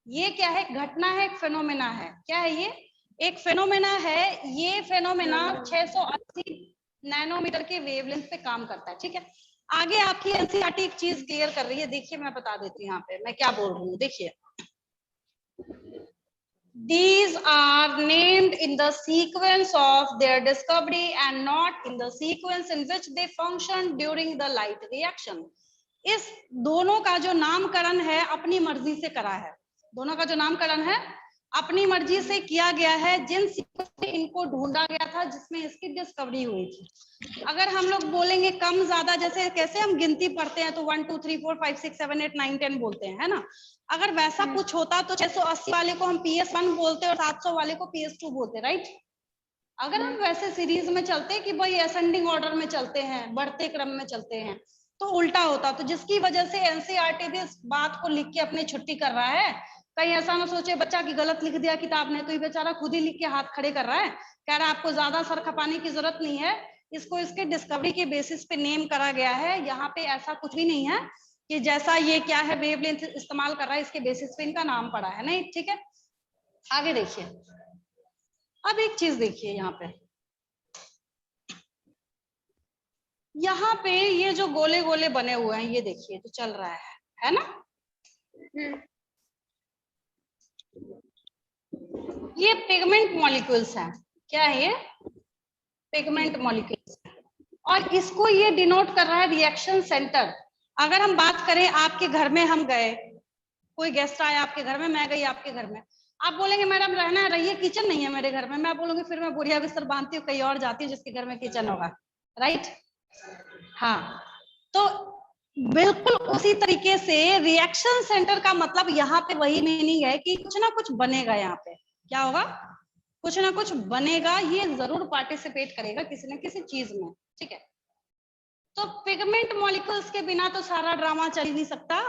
ये क्या है, घटना है, एक फेनोमेना है। क्या है ये? एक फेनोमेना है। ये फेनोमेना 680 नैनोमीटर के वेवलेंथ पे काम करता है, ठीक है। आगे आपकी एनसीईआरटी एक चीज क्लियर कर रही है, देखिए मैं बता देती हूँ यहाँ पे मैं क्या बोल रही हूँ, देखिए। These are named in the sequence of their discovery and not in the sequence in which they function during the light reaction. इस दोनों का जो नामकरण है अपनी मर्जी से करा है, दोनों का जो नामकरण है अपनी मर्जी से किया गया है, जिन सीक्वेंस में इनको ढूंढा गया था जिसमें इसकी डिस्कवरी हुई थी। अगर हम लोग बोलेंगे कम ज्यादा, जैसे कैसे हम गिनती पढ़ते हैं तो 1 2 3 4 5 6 7 8 9 10 बोलते हैं, है ना। अगर वैसा कुछ होता तो 680 वाले को हम PS1 बोलते और 700 वाले को PS2 बोलते, राइट। अगर हम वैसे सीरीज में चलते कि भाई असेंडिंग ऑर्डर में चलते हैं, बढ़ते क्रम में चलते हैं, तो उल्टा होता। तो जिसकी वजह से एनसीईआरटी भी इस बात को लिख के अपनी छुट्टी कर रहा है। कहीं ऐसा ना सोचे बच्चा की गलत लिख दिया किताब ने, तो ये बेचारा खुद ही लिख के हाथ खड़े कर रहा है, कह रहा है आपको ज्यादा सर खपाने की जरूरत नहीं है, इसको इसके डिस्कवरी के बेसिस पे नेम करा गया है। यहाँ पे ऐसा कुछ भी नहीं है कि जैसा ये क्या है वेवलेंथ इस्तेमाल कर रहा है इसके बेसिस पे इनका नाम पड़ा है, नहीं, ठीक है। आगे देखिए, अब एक चीज देखिए यहाँ पे, यहाँ पे ये जो गोले गोले बने हुए हैं ये देखिए जो चल रहा है ना। ये पिगमेंट मॉलिक्यूल्स हैं। क्या है ये? Pigment molecules. और इसको ये डिनोट कर रहा है रिएक्शन सेंटर। अगर हम बात करें आपके घर में, हम गए, कोई गेस्ट आया आपके घर में, मैं गई आपके घर में, आप बोलेंगे मैडम रहना है रहिए, किचन नहीं है मेरे घर में, मैं बोलूंगी फिर मैं बुढ़िया बिस्तर बांधती हूँ कहीं और जाती हूँ जिसके घर में किचन होगा, राइट। हाँ, तो बिल्कुल उसी तरीके से रिएक्शन सेंटर का मतलब यहाँ पे वही मीनिंग है कि कुछ ना कुछ बनेगा। यहाँ पे क्या होगा? कुछ ना कुछ बनेगा, ये जरूर पार्टिसिपेट करेगा किसी न किसी चीज में, ठीक है। तो पिगमेंट मॉलिक्यूल्स के बिना तो सारा ड्रामा चल ही नहीं सकता,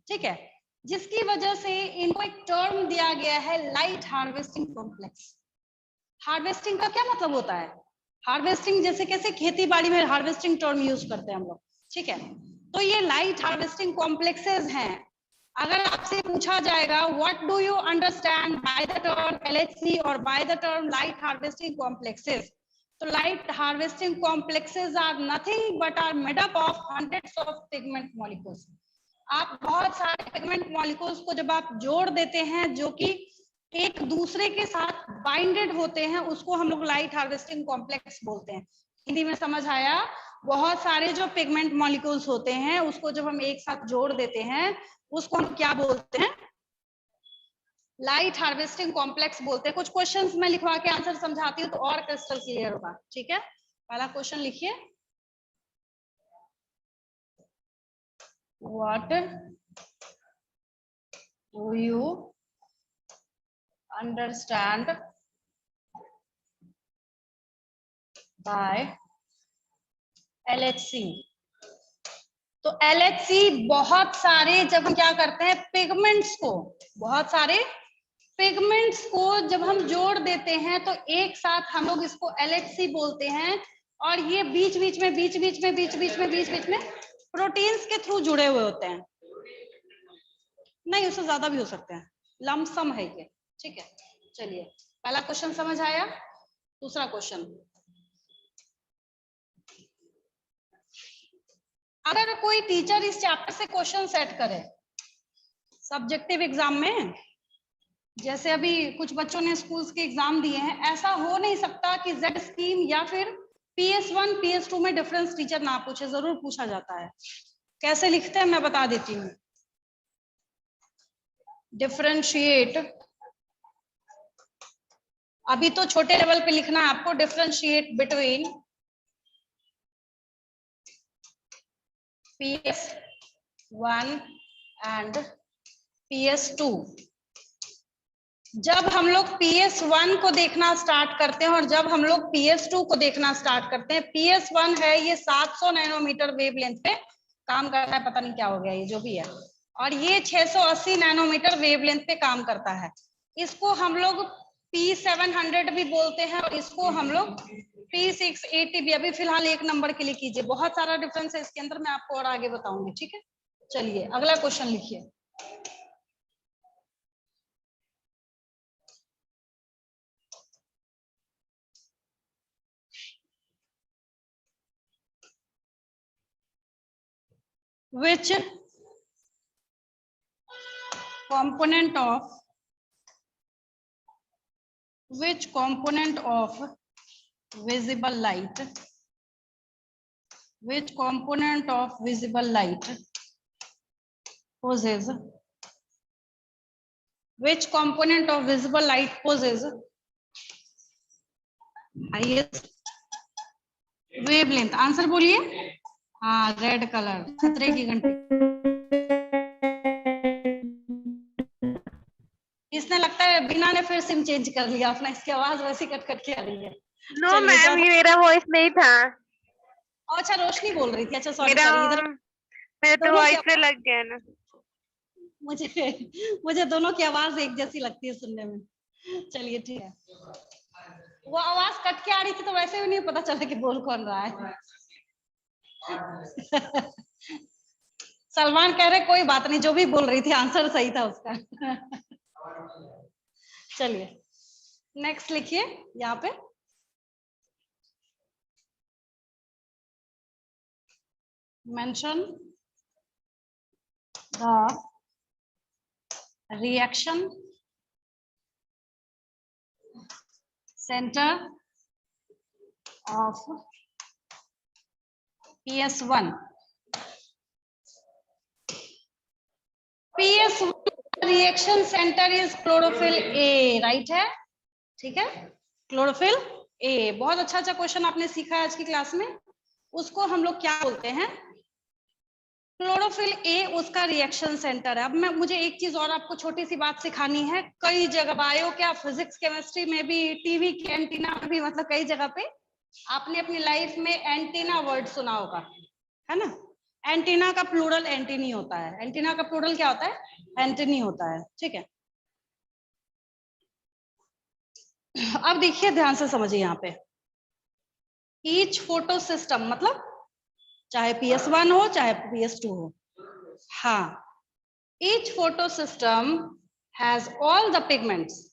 ठीक है। जिसकी वजह से इनको एक टर्म दिया गया है, लाइट हार्वेस्टिंग कॉम्प्लेक्स। हार्वेस्टिंग का क्या मतलब होता है? हार्वेस्टिंग जैसे कैसे खेती बाड़ी में हार्वेस्टिंग टर्म यूज करते हैं हम लोग, ठीक है। तो ये लाइट हार्वेस्टिंग कॉम्प्लेक्सेस हैं। अगर आपसे पूछा जाएगा what do you understand by the term LHC और by the term light harvesting complexes, तो light harvesting complexes are nothing but are made up of hundreds of pigment molecules. आप बहुत सारे पिगमेंट मॉलिक्यूल्स को जब आप जोड़ देते हैं जो कि एक दूसरे के साथ बाइंडेड होते हैं, उसको हम लोग लाइट हार्वेस्टिंग कॉम्प्लेक्स बोलते हैं। हिंदी में समझ आया? बहुत सारे जो पिगमेंट मॉलिक्यूल्स होते हैं उसको जब हम एक साथ जोड़ देते हैं उसको हम क्या बोलते हैं? लाइट हार्वेस्टिंग कॉम्प्लेक्स बोलते हैं। कुछ क्वेश्चंस मैं लिखवा के आंसर समझाती हूँ तो और क्रिस्टल क्लियर होगा, ठीक है। पहला क्वेश्चन लिखिए, what do you understand by LHC? तो LHC बहुत सारे, जब हम क्या करते हैं पिगमेंट्स को, बहुत सारे पिगमेंट्स को जब हम जोड़ देते हैं तो एक साथ हम लोग इसको LHC बोलते हैं। और ये बीच बीच में प्रोटीन्स के थ्रू जुड़े हुए होते हैं। नहीं, उससे ज्यादा भी हो सकते हैं, लमसम है ये। ठीक है, चलिए पहला क्वेश्चन समझ आया। दूसरा क्वेश्चन, अगर कोई टीचर इस चैप्टर से क्वेश्चन सेट करे सब्जेक्टिव एग्जाम में, जैसे अभी कुछ बच्चों ने स्कूल्स के एग्जाम दिए हैं, ऐसा हो नहीं सकता कि जेड स्कीम या फिर PS1 PS2 में डिफरेंस टीचर ना पूछे, जरूर पूछा जाता है। कैसे लिखते हैं मैं बता देती हूँ। डिफरेंशिएट, अभी तो छोटे लेवल पे लिखना है आपको, differentiate between PS1 and PS2। जब हम लोग PS1 को देखना स्टार्ट करते हैं और जब हम लोग PS2 को देखना स्टार्ट करते हैं, PS1 है ये 700 नैनोमीटर वेवलेंथ पे काम करता है, पता नहीं क्या हो गया ये जो भी है, और ये 680 नैनोमीटर वेवलेंथ पे काम करता है। इसको हम लोग P700 भी बोलते हैं और इसको हम लोग P680 भी। अभी फिलहाल एक नंबर के लिए कीजिए, बहुत सारा डिफरेंस है इसके अंदर, मैं आपको और आगे बताऊंगी। ठीक है, चलिए अगला क्वेश्चन लिखिए। Which component of visible light, which component of visible light possesses highest wavelength? Answer बोलिए। हाँ, रेड कलर, खतरे की घंटी। इसने लगता है बिना ने फिर सिम चेंज कर लिया अपना, इसकी आवाज वैसी कट कट के आ रही है। नो मैम, ये मेरा वॉइस नहीं था। अच्छा, रोशनी बोल रही थी। अच्छा सॉरी मेरा सॉरी, इधर मेरे तो वॉइस पे लग गया ना। मुझे दोनों की आवाज एक जैसी लगती है सुनने में। चलिए ठीक है, वो आवाज कट के आ रही थी तो वैसे भी नहीं पता चला कि बोल कौन रहा है। सलमान कह रहे कोई बात नहीं, जो भी बोल रही थी आंसर सही था उसका। चलिए नेक्स्ट लिखिए यहाँ पे। Mention the reaction centre of PS1। PS1 reaction centre is chlorophyll A, right है? ठीक है, क्लोरोफिल A। बहुत अच्छा क्वेश्चन आपने सीखा है आज की क्लास में। उसको हम लोग क्या बोलते हैं? क्लोरोफिल A उसका रिएक्शन सेंटर है। अब मुझे एक चीज और आपको छोटी सी बात सिखानी है। कई जगह बायो क्या, फिजिक्स केमिस्ट्री में भी, टीवी के एंटीना में भी, मतलब कई जगह पे आपने अपनी लाइफ में एंटीना वर्ड सुना होगा, है ना? एंटीना का प्लूरल एंटीनी होता है। एंटीना का प्लूरल क्या होता है? एंटीनी होता है। ठीक है, अब देखिए ध्यान से समझिए यहाँ पे। ईच फोटो सिस्टम, मतलब चाहे PS1 हो चाहे PS2 हो, हाँ, each photo system has all the pigments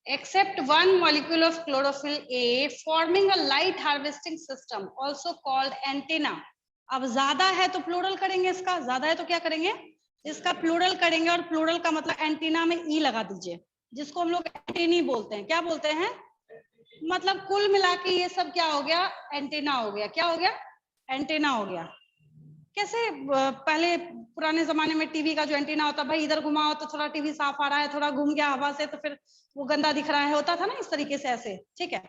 except one molecule of chlorophyll A forming a light harvesting system also called antenna। अब ज्यादा है तो प्लूरल करेंगे इसका, ज्यादा है तो क्या करेंगे? इसका प्लूरल करेंगे, और प्लूरल का मतलब एंटीना में ई लगा दीजिए, जिसको हम लोग एंटीनी बोलते हैं। क्या बोलते हैं? मतलब कुल मिला के ये सब क्या हो गया? एंटीना हो गया। क्या हो गया? एंटीना हो गया। कैसे पहले पुराने जमाने में टीवी का जो एंटीना होता, भाई इधर घुमाओ तो थोड़ा टीवी साफ आ रहा है, थोड़ा घूम गया हवा से तो फिर वो गंदा दिख रहा है, होता था ना इस तरीके से, ऐसे। ठीक है,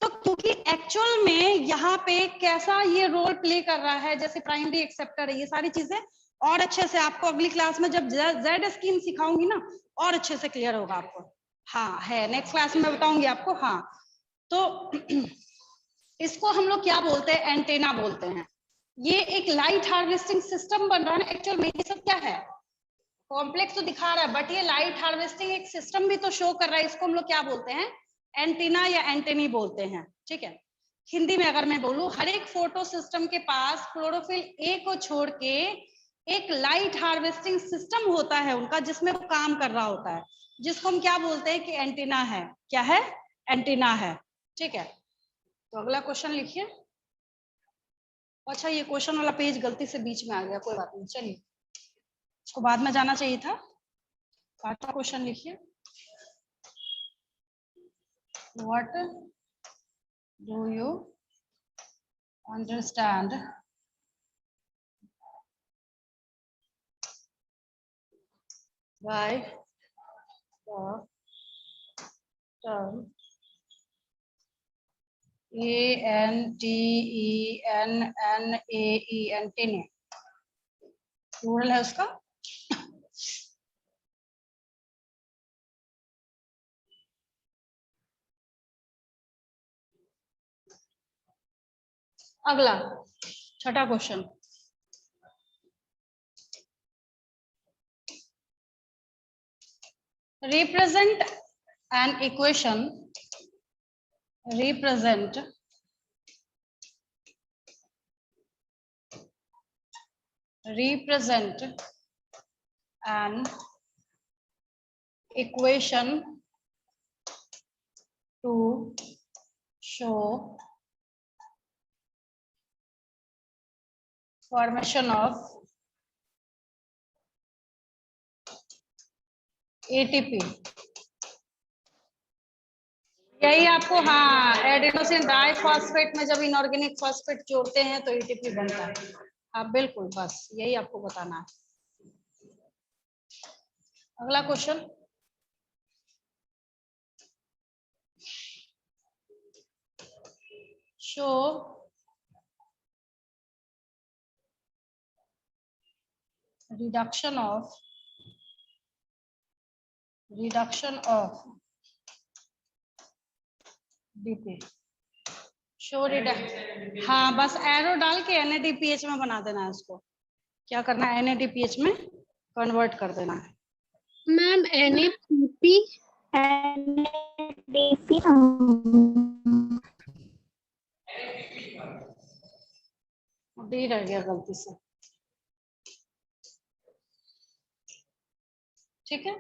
तो क्योंकि एक्चुअल में यहाँ पे कैसा ये रोल प्ले कर रहा है, जैसे प्राइमरी एक्सेप्टर है, ये सारी चीजें और अच्छे से आपको अगली क्लास में जब जेड स्कीम सिखाऊंगी ना, और अच्छे से क्लियर होगा आपको। हाँ है, नेक्स्ट क्लास में बताऊंगी आपको। हाँ, तो इसको हम लोग क्या बोलते हैं? एंटेना बोलते हैं। ये एक लाइट हार्वेस्टिंग सिस्टम बन रहा है ना एक्चुअल में। ये सब क्या है, कॉम्प्लेक्स तो दिखा रहा है बट ये लाइट हार्वेस्टिंग एक सिस्टम भी तो शो कर रहा है। इसको हम लोग क्या बोलते हैं, एंटीना या एंटेनी बोलते हैं। ठीक है, हिंदी में अगर मैं बोलूं, हर एक फोटो सिस्टम के पास क्लोरोफिल ए को छोड़ के एक लाइट हार्वेस्टिंग सिस्टम होता है उनका, जिसमें वो काम कर रहा होता है, जिसको हम क्या बोलते हैं कि एंटीना है। क्या है, एंटीना है। ठीक है, तो अगला क्वेश्चन लिखिए। अच्छा, ये क्वेश्चन वाला पेज गलती से बीच में आ गया, कोई बात नहीं, चलिए, इसको बाद में जाना चाहिए था। पांचवा क्वेश्चन लिखिए। What do you understand by the term ANTENNAE, antennae plural है उसका। अगला छठा question, represent an equation, represent an equation to show formation of ATP। यही आपको, हाँ, एडेनोसिन डाइफॉस्फेट में जब इनऑर्गेनिक फॉस्फेट जोड़ते हैं तो एटीपी बनता है। हाँ बिल्कुल, बस यही आपको बताना है। अगला question, show reduction of DP। Show reduction, हाँ बस एरो डाल के NADPH में बना देना है उसको। क्या करना है, NADPH में कन्वर्ट कर देना है। मैम NADP डी रह गया गलती से। ठीक है,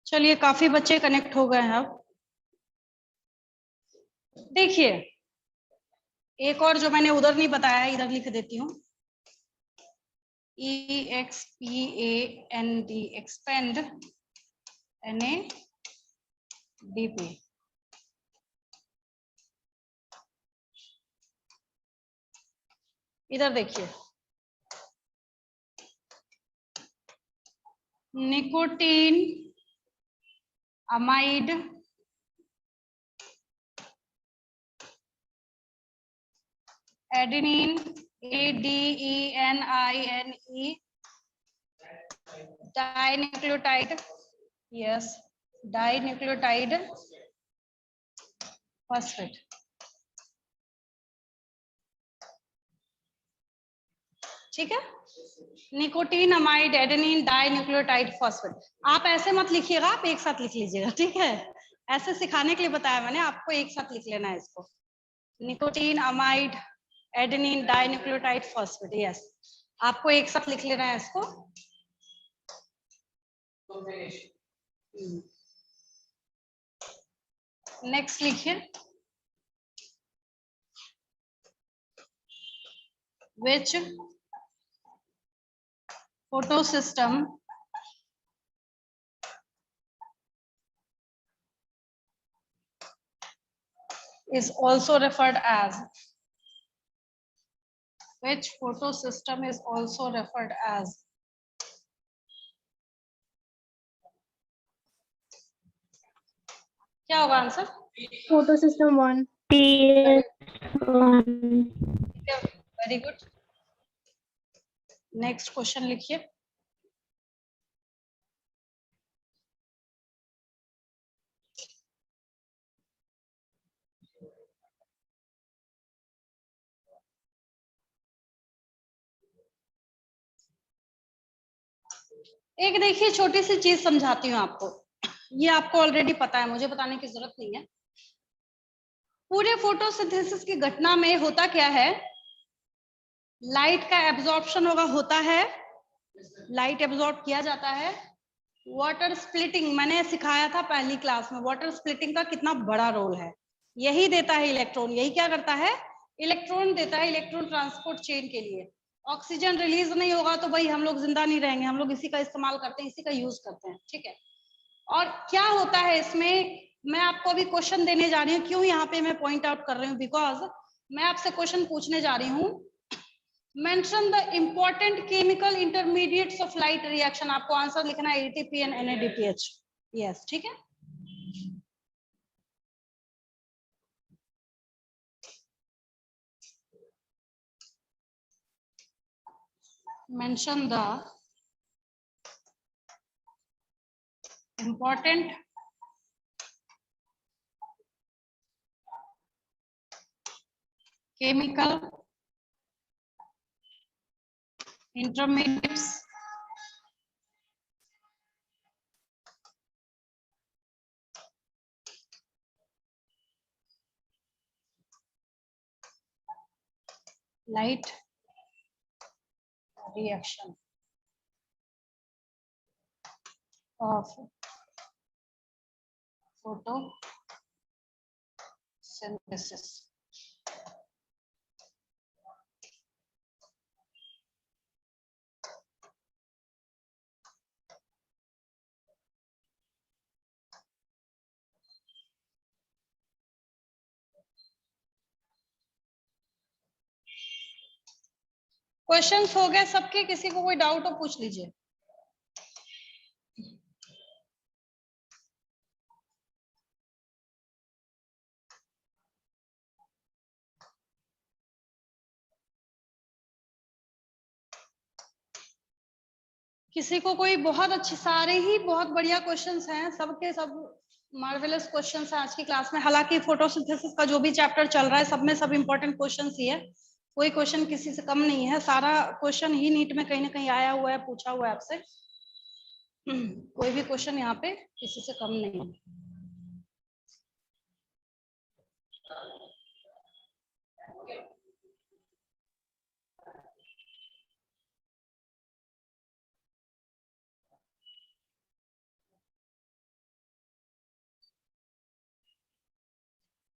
चलिए काफी बच्चे कनेक्ट हो गए हैं। अब देखिए, एक और जो मैंने उधर नहीं बताया, इधर लिख देती हूँ। EXPAND, expand NADP। इधर देखिए, nicotine amide adenine ADENINE dinucleotide, yes, dinucleotide phosphate. ठीक है, nicotine amide adenine dinucleotide phosphate. आप ऐसे मत लिखिएगा, आप एक साथ लिख लीजिएगा। ठीक है, ऐसे सिखाने के लिए बताया मैंने आपको, एक साथ लिख लेना है इसको। Nicotine amide adenine dinucleotide phosphate, yes, आपको एक साथ लिख लेना है इसको। नेक्स्ट लिखिए, which photosystem is also referred as Which photosystem is also referred as? क्या होगा answer? Photosystem 1. PS1. Very good. Next question लिखिए। एक देखिए छोटी सी चीज समझाती हूँ आपको, ये आपको ऑलरेडी पता है, मुझे बताने की जरूरत नहीं है। पूरे फोटोसिंथेसिस की घटना में होता क्या है, लाइट का एब्जॉर्प्शन होता है, लाइट एब्जॉर्ब किया जाता है। वाटर स्प्लिटिंग मैंने सिखाया था पहली क्लास में, वाटर स्प्लिटिंग का कितना बड़ा रोल है, यही देता है इलेक्ट्रॉन, यही क्या करता है, इलेक्ट्रॉन देता है इलेक्ट्रॉन ट्रांसपोर्ट चेन के लिए। ऑक्सीजन रिलीज नहीं होगा तो भाई हम लोग जिंदा नहीं रहेंगे, हम लोग इसी का इस्तेमाल करते हैं, इसी का यूज करते हैं, ठीक है। और क्या होता है इसमें, मैं आपको अभी क्वेश्चन देने जा रही हूँ, क्यों यहाँ पे मैं पॉइंट आउट कर रही हूँ, बिकॉज मैं आपसे क्वेश्चन पूछने जा रही हूँ, mention the important chemical intermediates of light reaction. आपको आंसर लिखना है एटीपी एंड NADPH। यस, ठीक है। Mention the important chemical intermediates light reaction of photosynthesis। Questions हो गए सबके, किसी को कोई डाउट हो पूछ लीजिए। किसी को कोई बहुत अच्छे, सारे ही बहुत बढ़िया क्वेश्चंस हैं, सबके सब मार्वेलस क्वेश्चंस हैं आज की क्लास में। हालांकि फोटोसिंथेसिस का जो भी चैप्टर चल रहा है सब में सब इंपॉर्टेंट क्वेश्चंस ही है, कोई क्वेश्चन किसी से कम नहीं है, सारा क्वेश्चन ही नीट में कहीं ना कहीं आया हुआ है, पूछा हुआ है आपसे। कोई भी क्वेश्चन यहाँ पे किसी से कम नहीं है।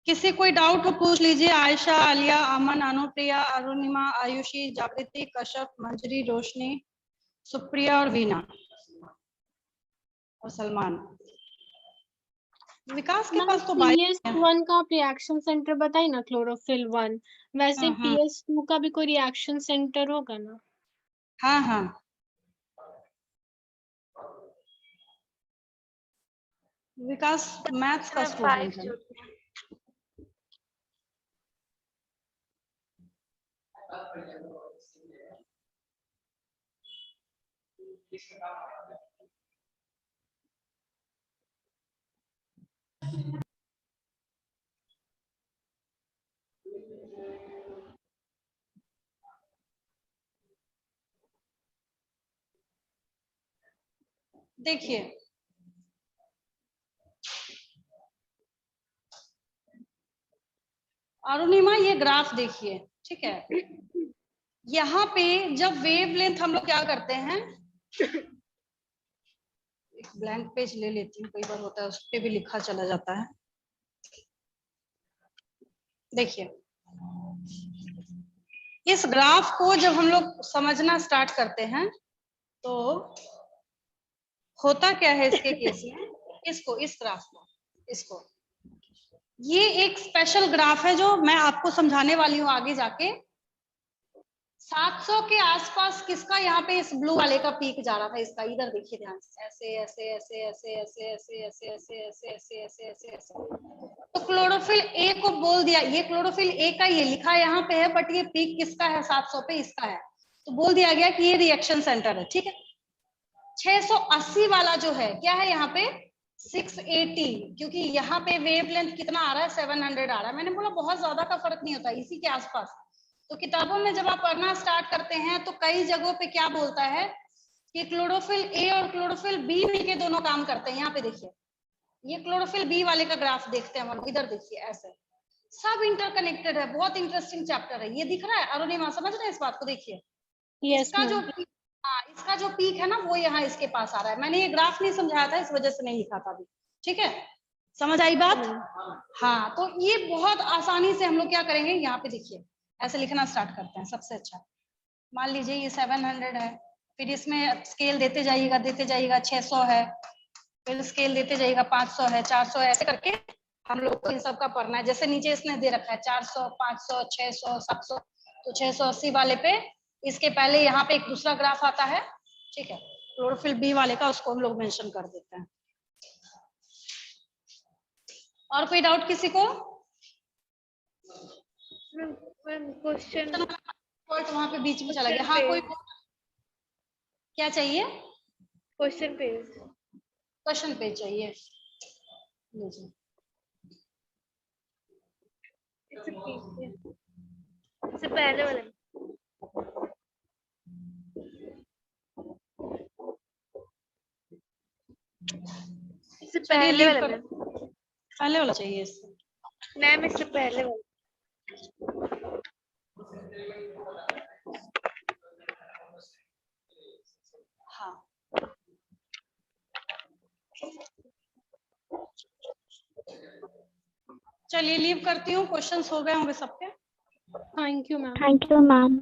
किसी कोई डाउट हो पूछ लीजिए। आयशा, आलिया, अमन, अनुप्रिया, अरुणिमा, आयुषी, जागृति, कश्यप, मंजरी, रोशनी, सुप्रिया और वीना और सलमान। विकास के पास तो PS1 का आप रिएक्शन सेंटर बताइए ना, क्लोरोफिल 1। वैसे PS2 का भी कोई रिएक्शन सेंटर होगा ना? हाँ हाँ, विकास मैथ्स का स्टूडेंट है। देखिए अरुणिमा, ये ग्राफ देखिए, ठीक है। यहाँ पे जब वेवलेंथ हम लोग क्या करते हैं, एक ब्लैंक पेज ले लेती हूँ, कई बार होता है उस पे भी लिखा चला जाता है। देखिए इस ग्राफ को जब हम लोग समझना स्टार्ट करते हैं तो होता क्या है इसके केस में, इसको, इस ग्राफ को, इसको, ये एक स्पेशल ग्राफ है जो मैं आपको समझाने वाली हूँ आगे जाके। 700 के आसपास किसका यहाँ पे इस ब्लू वाले का पीक जा रहा था, इसका इधर देखिए ध्यान से, ऐसे ऐसे ऐसे ऐसे ऐसे ऐसे ऐसे ऐसे ऐसे ऐसे ऐसे ऐसे ऐसे। तो क्लोरोफिल ए को बोल दिया, ये क्लोरोफिल ए का ये लिखा यहाँ पे है, बट ये पीक किसका है, 700 पे इसका है, तो बोल दिया गया कि ये रिएक्शन सेंटर है, ठीक है। 680 वाला जो है क्या है यहाँ पे 680, क्योंकि यहाँ पे वेवलेंथ कितना आ रहा है 700 आ रहा है। मैंने बोला बहुत ज्यादा का फर्क नहीं होता, इसी के आसपास। तो किताबों में जब आप पढ़ना स्टार्ट करते हैं तो कई जगहों पे क्या बोलता है कि क्लोरोफिल ए और क्लोरोफिल बी मिलके दोनों काम करते हैं। यहाँ पे देखिए, ये क्लोरोफिल बी वाले का ग्राफ देखते हैं हम, इधर देखिए ऐसे सब इंटरकनेक्टेड है। बहुत इंटरेस्टिंग चैप्टर है ये, दिख रहा है अरुणिमा, समझ रहे हैं इस बात को? देखिए यस इसका जो मैम। इसका जो पीक है ना वो यहाँ इसके पास आ रहा है। मैंने ये ग्राफ नहीं समझाया था, इस वजह से नहीं लिखा था अभी, ठीक है, समझ आई बात? हाँ, तो ये बहुत आसानी से हम लोग क्या करेंगे, यहाँ पे देखिए ऐसे लिखना स्टार्ट करते हैं। सबसे अच्छा मान लीजिए ये 700 है, फिर इसमें स्केल देते जाइएगा 600 है, फिर स्केल देते जाइएगा 500 है, 400 है, ऐसे करके हम लोग को इन सब का पढ़ना है। जैसे नीचे इसने दे रखा है 400, 500, 600, 700, तो 680 वाले पे इसके पहले यहाँ पे एक दूसरा ग्राफ आता है, ठीक है, क्लोरोफिल बी वाले का, उसको हम लोग मेंशन कर देते हैं। और कोई डाउट किसी को? क्वेश्चन वहां पे बीच में चला गया। हाँ, कोई क्या चाहिए? क्वेश्चन पेज, क्वेश्चन पेज चाहिए, लीजिए। इससे पहले वाले इससे पहले वाले में, पहले वाला चाहिए इससे मैम, इससे पहले वाला। हाँ, चलिए लीव करती हूँ, क्वेश्चंस हो गए होंगे सबके। Thank you ma'am. Thank you ma'am.